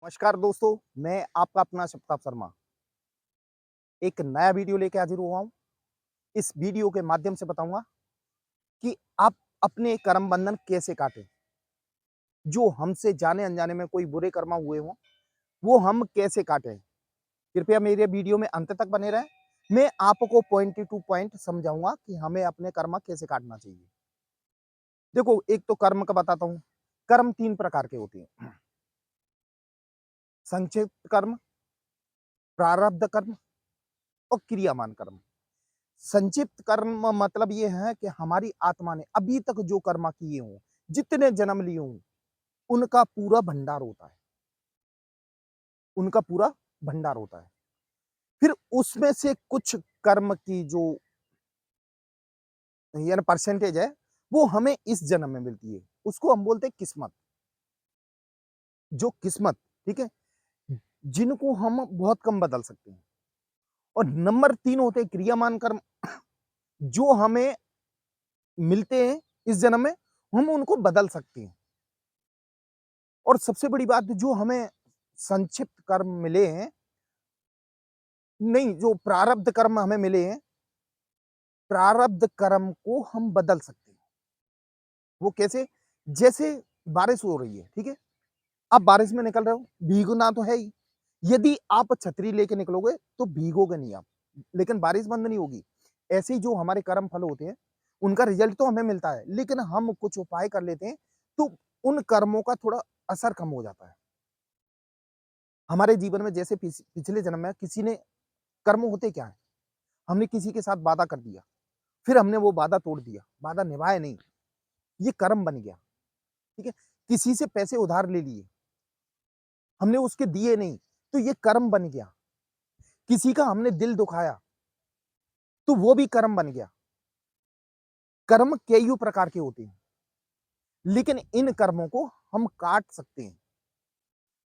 नमस्कार दोस्तों, मैं आपका अपना शब्ताब शर्मा एक नया वीडियो लेके हाजिर हुआ हूँ। इस वीडियो के माध्यम से बताऊँगा कि आप अपने कर्म बंधन कैसे काटें। जो हमसे जाने-अनजाने में कोई बुरे कर्म हुए हों, वो हम कैसे काटें। कृपया मेरे वीडियो में अंत तक बने रहें। मैं आपको पॉइंट टू पॉइंट समझाऊँगा कि हमें अपने कर्म कैसे काटना चाहिए। देखो, एक तो कर्म का बताता हूँ। कर्म 3 प्रकार के होते हैं। संचित कर्म, प्रारब्ध कर्म और क्रियामान कर्म। संचित कर्म मतलब ये है कि हमारी आत्मा ने अभी तक जो कर्म किए हों, जितने जन्म लिए हों, उनका पूरा भंडार होता है। उनका पूरा भंडार होता है। फिर उसमें से कुछ कर्म की जो यानी परसेंटेज है, वो हमें इस जन्म में मिलती है। उसको हम बोलते हैं किस्मत। जो किस्मत, ठीक है? जिनको हम बहुत कम बदल सकते हैं। और नंबर 3 होते हैं क्रियामान कर्म, जो हमें मिलते हैं इस जन्म में, हम उनको बदल सकते हैं। और सबसे बड़ी बात जो हमें संक्षिप्त कर्म मिले हैं, नहीं जो प्रारब्ध कर्म हमें मिले हैं, प्रारब्ध कर्म को हम बदल सकते हैं। वो कैसे? जैसे बारिश हो रही है, ठीक है? आप बारिश में निकल रहे हो, भीगना तो है ही। यदि आप छतरी लेके निकलोगे तो भीगोगे नहीं आप, लेकिन बारिश बंद नहीं होगी। ऐसे ही जो हमारे कर्म फल होते हैं, उनका रिजल्ट तो हमें मिलता है, लेकिन हम कुछ उपाय कर लेते हैं, तो उन कर्मों का थोड़ा असर कम हो जाता है। हमारे जीवन में जैसे पिछले जन्म में किसी ने कर्म होते क्या है? हमने किसी के साथ वादा कर दिया, फिर हमने वो वादा तोड़ दिया, वादा निभाया नहीं, ये कर्म बन गया, ठीक है? किसी से पैसे उधार ले लिए, हमने उसके दिए नहीं, तो ये कर्म बन गया। किसी का हमने दिल दुखाया, तो वो भी कर्म बन गया। कर्म कईयों प्रकार के होते हैं, लेकिन इन कर्मों को हम काट सकते हैं।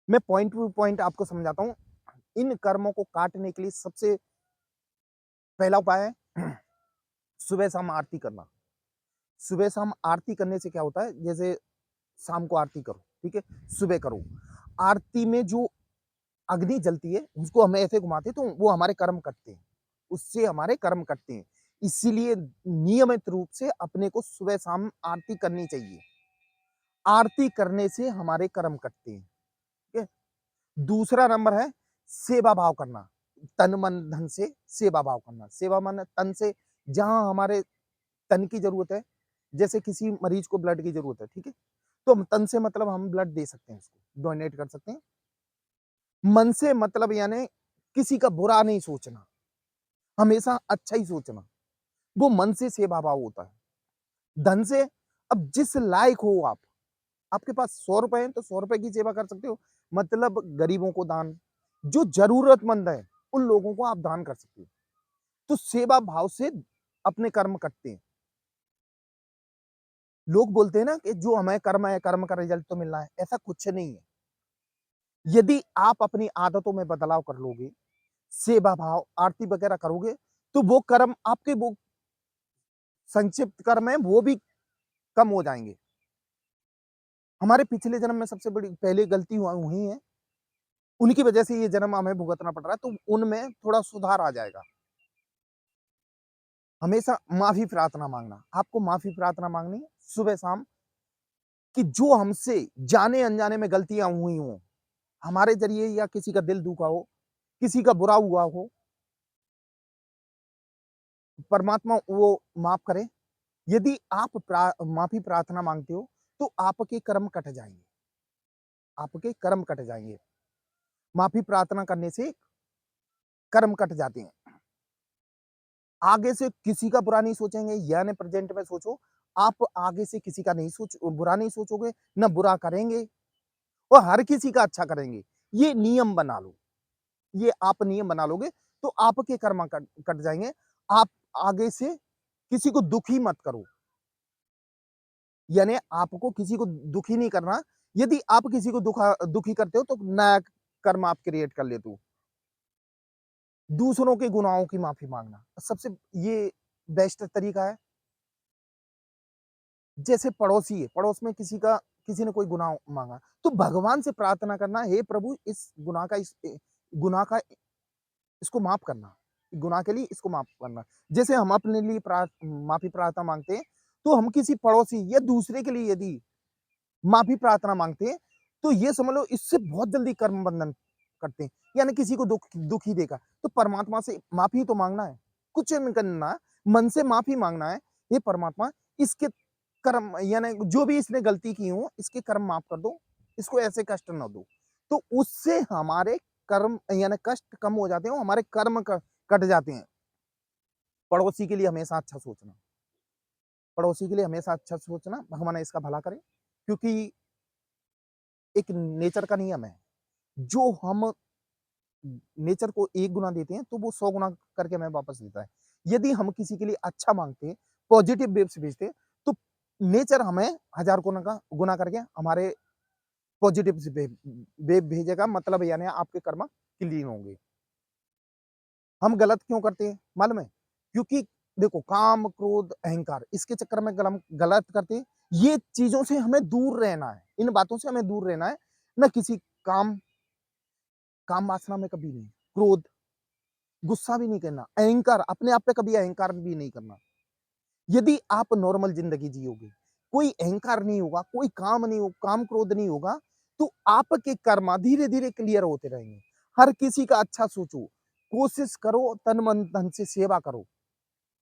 मैं पॉइंट टू पॉइंट आपको समझाता हूँ। इन कर्मों को काटने के लिए सबसे पहला उपाय है सुबह शाम आरती करना। सुबह शाम आरती करने से क्या होता है, जैसे शाम को आरती करो, ठीक है? सुबह करो। आरती में जो अग्नि जलती है, उसको हम ऐसे घुमाते हैं, तो वो हमारे कर्म कटते हैं। उससे हमारे कर्म कटते हैं। इसीलिए नियमित रूप से अपने को सुबह शाम आरती करनी चाहिए। आरती करने से हमारे कर्म कटते हैं, ठीक है? दूसरा नंबर है सेवा भाव करना। तन, मन, धन से सेवा भाव करना। सेवा मन तन से, जहाँ हमारे तन की ज़रूरत है, जैसे किसी मरीज को ब्लड की ज़रूरत है, ठीक है? तो हम तन से मतलब हम ब्लड दे सकते हैं उसको, डोनेट कर सकते हैं। मन से मतलब यानी किसी का बुरा नहीं सोचना, हमेशा अच्छा ही सोचना, वो मन से सेवा भाव होता है। धन से, अब जिस लायक हो आप, आपके पास ₹100 हैं तो ₹100 की सेवा कर सकते हो, मतलब गरीबों को दान, जो ज़रूरतमंद है, उन लोगों को आप दान कर सकते हो। तो सेवा भाव से अपने कर्म कटते हैं। लोग बोलते हैं ना कि जो हमें कर्म है, कर्म का रिजल्ट तो मिलना है, ऐसा कुछ नहीं है। यदि आप अपनी आदतों में बदलाव कर लोगे, सेवा भाव, आरती वगैरह करोगे, तो वो कर्म आपके वो संक्षिप्त कर्म है, वो भी कम हो जाएँगे। हमारे पिछले जन्म में सबसे बड़ी पहले गलती हुई है, उनकी वजह से ये जन्म हमें भुगतना पड़ रहा है, तो उनमें थोड़ा सुधार आ जाएगा। हमेशा माफ़ी प्रार्थना माँगना, आपको माफ़ी प्रार्थना माँगनी है सुबह-शाम, कि जो हमसे जाने-अनजाने में गलतियाँ हुई हों, हमारे ज़रिए या किसी का दिल दुखा हो, किसी का बुरा हुआ हो, परमात्मा वो माफ़ करे। यदि आप माफ़ी प्रार्थना माँगते हो, तो आपके कर्म कट जाएँगे, आपके कर्म कट जाएँगे। माफ़ी प्रार्थना करने से कर्म कट जाते हैं। आगे से किसी का बुरा नहीं सोचेंगे, यानी प्रेज़ेंट में सोचो, आप आगे से किसी का नहीं बुरा नहीं सोचोगे, ना बुरा करेंगे और हर किसी का अच्छा करेंगे। ये नियम बना लो, ये आप नियम बना लोगे, तो आपके कर्म कट कट जाएँगे। आप आगे से किसी को दुखी मत करो, यानी आपको किसी को दुखी नहीं करना। यदि आप किसी को दुखी करते हो, तो नया कर्म आप क्रिएट कर लेते हो। दूसरों के गुनाहों की माफ़ी माँगना, सबसे ये बेस्ट तरीका है। जैसे पड़ोसी है, पड़ोस में किसी का किसी ने कोई गुनाह माँगा, तो भगवान से प्रार्थना करना, हे प्रभु इस गुनाह का इसको माफ़ करना, गुनाह के लिए इसको माफ़ करना। जैसे हम अपने लिए माफ़ी प्रार्थना माँगते हैं, तो हम किसी पड़ोसी या दूसरे के लिए यदि माफ़ी प्रार्थना माँगते हैं, तो ये समझ लो इससे बहुत जल्दी कर्म बंधन करते हैं। यानी किसी को दुःख ही देगा, तो परमात्मा से माफ़ी तो माँगना है, कुछ नहीं करना, मन से माफ़ी माँगना है, हे परमात्मा इसके कर्म यानी जो भी इसने गलती की हो, इसके कर्म माफ़ कर दो, इसको ऐसे कष्ट ना दो। तो उससे हमारे कर्म यानी कष्ट कम हो जाते हैं, हमारे कर्म क कट जाते हैं। पड़ोसी के लिए हमेशा अच्छा सोचना, पड़ोसी के लिए हमेशा अच्छा सोचना, भगवान इसका भला करे, क्योंकि एक नेचर का नियम है, जो हम नेचर को 1 गुना देते हैं, तो वो 100 गुना करके हमें वापस देता है। यदि हम किसी के लिए अच्छा माँगते हैं, पॉजिटिव वेव से भेजते हैं, तो नेचर हमें 1000 गुना करके हमारे पॉजिटिव से वेव भेजेगा, मतलब यानी आपके कर्म क्लीन होंगे। हम गलत क्यों करते हैं मालूम है? क्योंकि देखो काम, क्रोध, अहंकार इसके चक्कर में गलत करते हैं। ये चीज़ों से हमें दूर रहना है, इन बातों से हमें दूर रहना है, ना किसी काम काम वासना में कभी नहीं, क्रोध, गुस्सा भी नहीं करना, अहंकार अपने आप पे कभी अहंकार भी नहीं करना। यदि आप नॉर्मल ज़िंदगी जियोगे, कोई अहंकार नहीं होगा, कोई काम नहीं हो काम क्रोध नहीं होगा, तो आपके कर्म धीरे-धीरे क्लियर होते रहेंगे। हर किसी का अच्छा सोचो, कोशिश करो, तन, मन, धन से सेवा करो।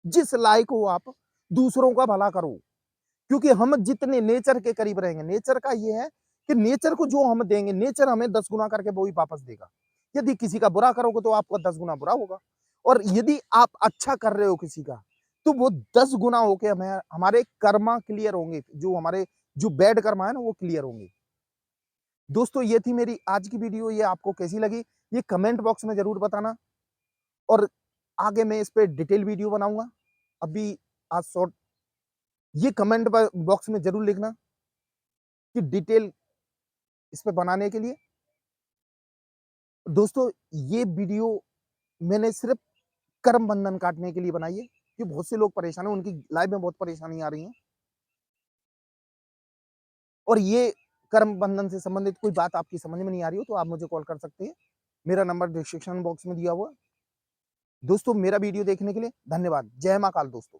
जिस लायक हो आप, दूसरों का भला करो। क्योंकि हम जितने नेचर के करीब रहेंगे, नेचर का ये है कि नेचर को जो हम देंगे, नेचर हमें 10 गुना करके वो ही वापस देगा। यदि किसी का बुरा करोगे तो आपका 10 गुना बुरा होगा, और यदि आप अच्छा कर रहे हो किसी का, तो वो 10 गुना होके हमें हमारे कर्मा क्लियर होंगे, जो बैड कर्मा है ना वो क्लियर होंगे। दोस्तों ये थी मेरी आज की वीडियो, ये आपको कैसी लगी? ये कमेंट बॉक्स में ज़रूर बताना, और आगे मैं इस पे डिटेल वीडियो बनाऊँगा। अभी आज शॉर्ट ये कमेंट बॉक्स में ज़रूर लिखना कि डिटेल इस पे बनाने के लिए। दोस्तों ये वीडियो मैंने सिर्फ़ कर्म बंधन काटने के लिए बनाई है, कि बहुत से लोग परेशान हैं, उनकी लाइफ़ में बहुत परेशानी आ रही है। और ये कर्म बंधन से संबंधित कोई बात आपकी समझ में नहीं आ रही हो, तो आप मुझे कॉल कर सकते हैं। मेरा नंबर डिस्क्रिप्शन बॉक्स में दिया हुआ है। दोस्तों मेरा वीडियो देखने के लिए धन्यवाद। जय महाकाल दोस्तों।